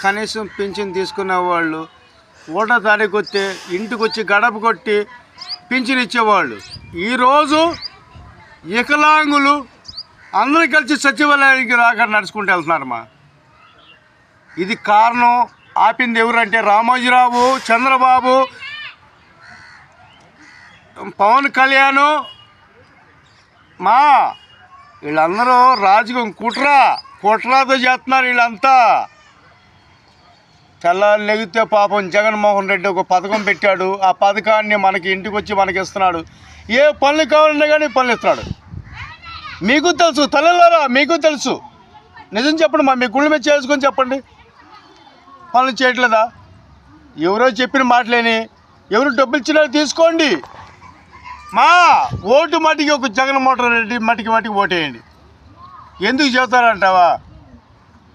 కనీసం పింఛన్ తీసుకునే వాళ్ళు 1వ తారీఖు వస్తే ఇంటికి వచ్చి గడప కొట్టి పింఛన్ ఇచ్చేవాళ్ళు. ఈరోజు వికలాంగులు అందరూ కలిసి సచివాలయానికి రాక నడుచుకుంటూ వెళ్తున్నారమ్మా. ఇది కారణం ఆపింది ఎవరంటే రామోజీరావు, చంద్రబాబు, పవన్ కళ్యాణ్, వీళ్ళందరూ రాజకీయం కుట్రాతో చేస్తున్నారు. వీళ్ళంతా తెల్లారు లెగితే పాపం జగన్మోహన్ రెడ్డి ఒక పథకం పెట్టాడు. ఆ పథకాన్ని మనకి ఇంటికి వచ్చి మనకి ఇస్తున్నాడు. ఏ పనులు కావాలన్నా కానీ పనులు ఇస్తున్నాడు. మీకు తెలుసు తల్లిలారా, మీకు తెలుసు. నిజం చెప్పండి మీ గుళ్ళు మీద చేసుకొని చెప్పండి. పనులు చేయట్లేదా? ఎవరో చెప్పిన మాటలేని ఎవరు డబ్బులు ఇచ్చినా తీసుకోండి. ఓటు మట్టికి ఒక జగన్మోహన్ రెడ్డి మట్టికి ఓటేయండి. ఎందుకు చెబుతారంటావా?